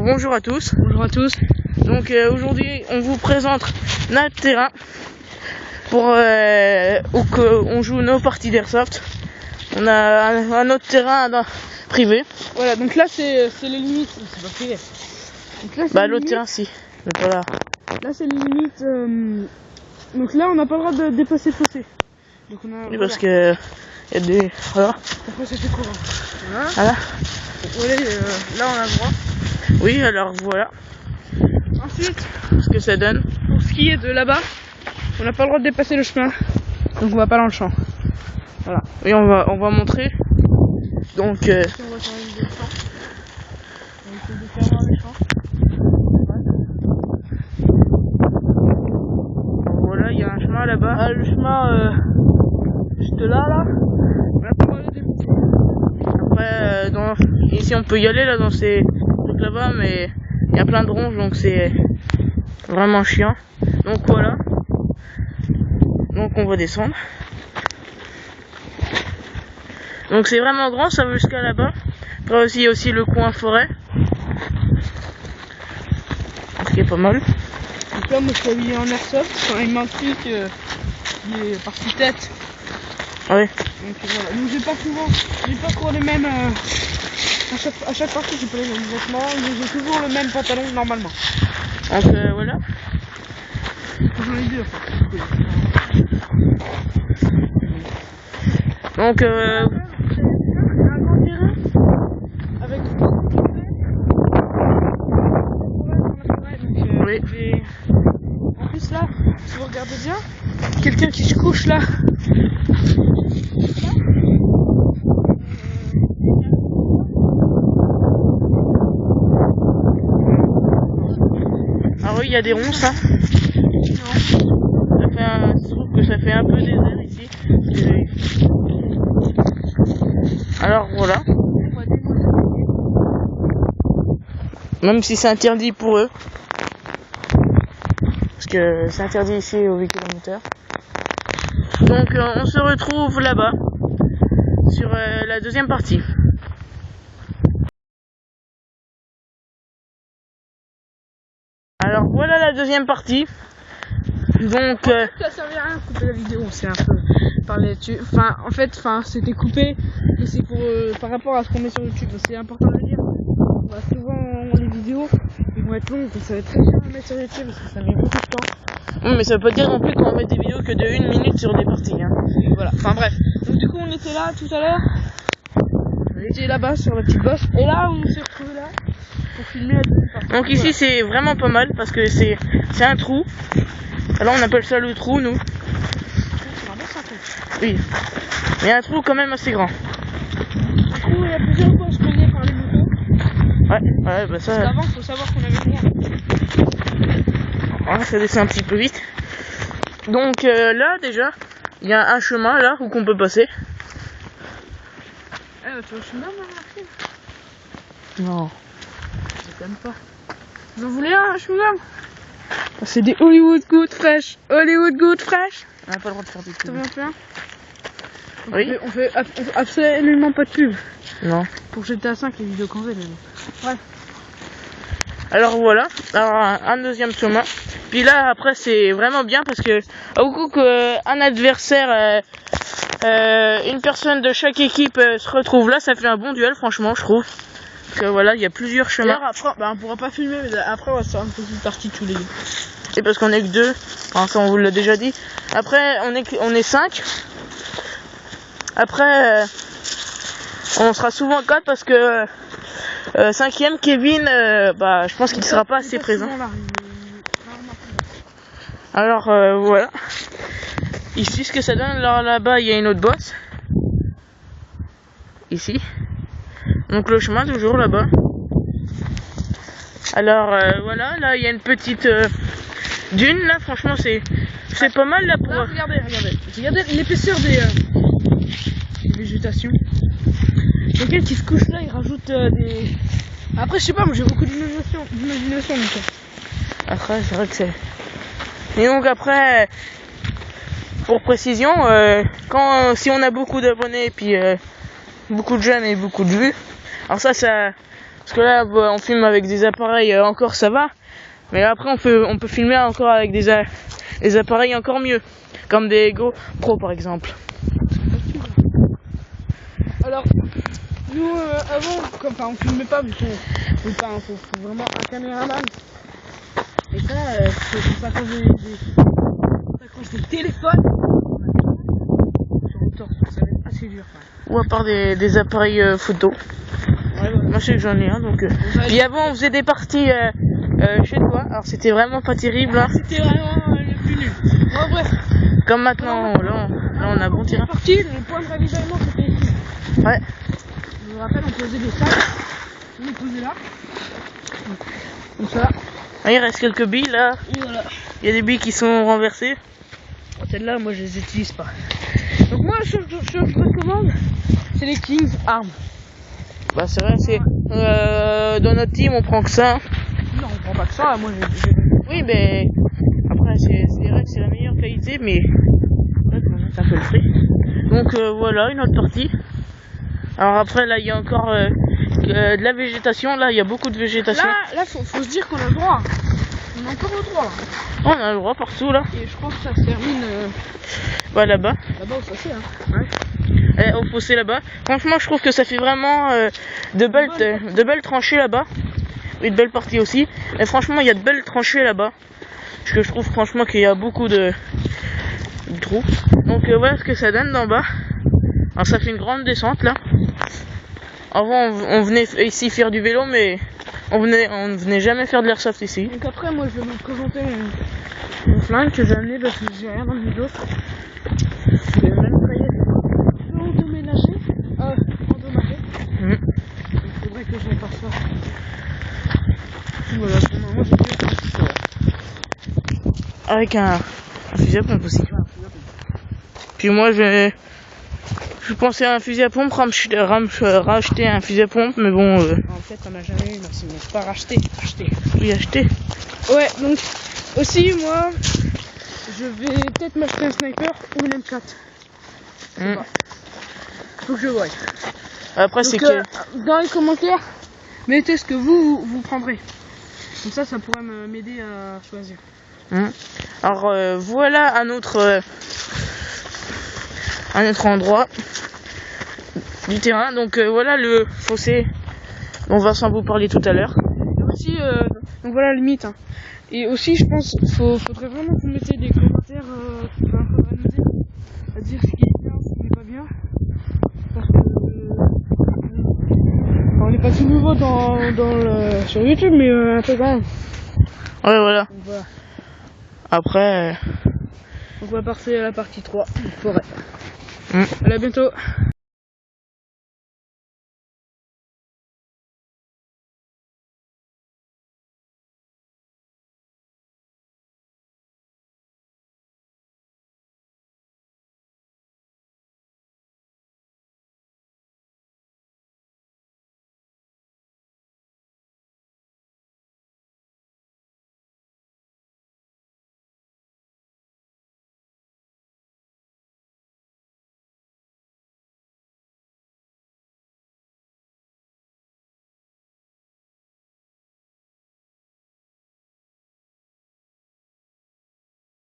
bonjour à tous. Bonjour à tous. Donc aujourd'hui on vous présente notre terrain pour où on joue nos parties d'airsoft. On a un autre terrain privé. Voilà, donc là c'est les limites. C'est pas privé. Donc là, l'autre terrain si, mais pas là. Là c'est les limites. Donc là on n'a pas le droit de dépasser le fossé. Donc on a. Oui, parce que y a des. Voilà. Après ça fait courant. Voilà. Voilà, là on a le droit. Oui, alors voilà. Ensuite, Ce que ça donne. pour ce qui est de là-bas, on n'a pas le droit de dépasser le chemin. Donc on va pas dans le champ. Voilà. Oui, on va montrer. Donc On va faire une vidéo de champ. On va essayer de faire voir les champs. voilà, il y a un chemin là-bas. Ah, le chemin juste là. On a pas le droit de dépasser. Après, ici on peut y aller là dans ces trucs là-bas, mais il y a plein de ronges donc c'est vraiment chiant. Donc voilà. Donc on va descendre. Donc c'est vraiment grand, ça va jusqu'à là-bas. Après aussi il y a aussi le coin forêt. Ce qui est pas mal. Donc là moi je suis habillé en airsoft. Quand il manque plus qui est parti tête. Ouais. Donc voilà. Donc j'ai pas trop les mêmes. À chaque partie j'ai pas les mêmes vêtements, mais j'ai toujours le même pantalon normalement. Donc voilà. J'en ai deux enfin. Donc un grand terrain avec oui. En plus là, si vous regardez bien, quelqu'un qui se couche là. Ah oui, il y a des ronces hein. Je trouve que ça fait un peu désert ici. Alors voilà. Même si c'est interdit pour eux. Parce que c'est interdit ici aux véhicules à moteur. Donc on se retrouve là-bas. Sur la deuxième partie. Alors voilà la deuxième partie. Donc Ça servait à rien de couper la vidéo, c'est un peu parler dessus. En fait, c'était coupé, mais c'est pour par rapport à ce qu'on met sur YouTube. C'est important de le dire. Souvent les vidéos ils vont être longues, donc ça va être très cher à mettre sur YouTube parce que ça met beaucoup de temps. oui, mais ça veut pas dire non plus qu'on va mettre des vidéos que de 1 minute sur des parties. Hein. Voilà. Enfin bref. Donc du coup on était là tout à l'heure. On était là-bas sur la petite bosse. Et là on s'est retrouvé là pour filmer la deuxième partie. Donc ici c'est vraiment pas mal parce que c'est un trou. Alors on appelle ça le trou nous. Oui. Mais un trou quand même assez grand. Du coup il y a plusieurs postes qu'on est par les motos. Ouais, bah ça. Parce qu'avant faut savoir qu'on avait le droit. Voilà, ça descend un petit peu vite. Donc là déjà, il y a un chemin là où qu'on peut passer. Tu vois le chemin Martine? Non. Je t'aime pas. Vous voulez un chewing-gum? C'est des Hollywood Good Fresh. Hollywood Good Fresh. On n'a pas le droit de faire des T'en pubs. veux faire? Oui. On fait absolument pas de pub. Non. Pour GTA 5 les vidéos qu'on veut mais bon. Ouais. Alors voilà, alors un deuxième chemin. Puis là après c'est vraiment bien parce que au coup qu'un adversaire, une personne de chaque équipe se retrouve là, ça fait un bon duel franchement je trouve. Parce que voilà, il y a plusieurs chemins. D'ailleurs après, on pourra pas filmer mais après on va se faire une petite partie tous les deux. Et parce qu'on est que 2, enfin ça on vous l'a déjà dit. Après on est 5. Après on sera souvent 4 parce que 5ème Kevin, je pense qu'il sera pas assez présent. Alors voilà. Ici ce que ça donne, alors là-bas il y a une autre bosse. Ici. Donc le chemin toujours là-bas. Alors voilà, là il y a une petite dune là, franchement c'est pas mal là pour. Là, regardez l'épaisseur des végétations. Quelqu'un qui se couche là, il rajoute des. Après je sais pas, moi j'ai beaucoup d'imagination donc. Après c'est vrai que c'est. Et donc après, pour précision, si on a beaucoup d'abonnés et puis beaucoup de j'aime et beaucoup de vues, alors ça Parce que là, bah, on filme avec des appareils encore ça va. Mais après, on peut filmer encore avec des appareils encore mieux. Comme des GoPro par exemple. Alors, nous avant, on filmait pas, vu qu'on faut vraiment un caméraman. Et ça, ça cause des téléphones. Sur le torse, ça va être assez dur. Ou à part des appareils photo. Ouais, ouais. Moi je sais que j'en ai un donc. Puis avant on faisait des parties chez toi, alors c'était vraiment pas terrible. Hein. C'était vraiment le plus nul. En bref. Comme maintenant, là on a bon terrain. Parti, le point de ravitaillement c'était ici. Ouais. Je me rappelle, on posait des sacs. On les posait là. Comme ça. Ah, il reste quelques billes là. Et voilà. Il y a des billes qui sont renversées. Celles-là, moi je les utilise pas. Donc moi, je recommande, c'est les Kings Arms. Bah c'est vrai, c'est dans notre team on prend que ça. Non, on prend pas que ça. Moi, Oui, mais après c'est vrai que c'est la meilleure qualité, mais là, c'est un peu le prix. Donc voilà, une autre partie. Alors après là, il y a encore de la végétation. Là, il y a beaucoup de végétation. Là, faut se dire qu'on a le droit. On a encore le droit. Là. On a le droit partout là. Et je crois que ça se termine Bah là-bas. là-bas au fossé. Hein. Ouais. Au fossé là-bas. Franchement, je trouve que ça fait vraiment de belles tranchées là-bas. Et de belles parties aussi. Et franchement, il y a de belles tranchées là-bas. Parce que je trouve franchement qu'il y a beaucoup de trous. Donc voilà ce que ça donne d'en bas. Alors ça fait une grande descente là. Avant on venait ici faire du vélo, mais on venait jamais faire de l'airsoft ici. Donc après, moi je vais vous présenter mon flingue que j'ai amené parce que j'ai rien dans le dos. Je l'ai même taillé. Endommagé. Il faudrait que je fasse ça. Voilà, pour le moment j'ai fait ça. Avec un fusil à pompe aussi. Puis moi je pensais à un fusil à pompe, racheter un fusil à pompe, mais bon. En fait, on n'a jamais eu, Maxime. C'est pas racheter. Oui, acheter. Ouais, donc aussi moi, je vais peut-être m'acheter un sniper ou une M4. Faut que je voie. Après, donc, c'est que dans les commentaires, mettez ce que vous prendrez. Comme ça pourrait m'aider à choisir. Alors voilà un autre endroit du terrain. Donc voilà le fossé dont Vincent vous parlait tout à l'heure. Aussi, donc voilà la limite. Hein. Et aussi, je pense, faudrait vraiment que vous mettiez des commentaires, faudrait nous dire, à dire ce qui est bien, ce qui n'est pas bien. Parce que on n'est pas tout nouveau sur YouTube, mais un peu quand même. Ouais, voilà. Donc, voilà. Après. On va passer à la partie 3, forêt. Allez, à bientôt.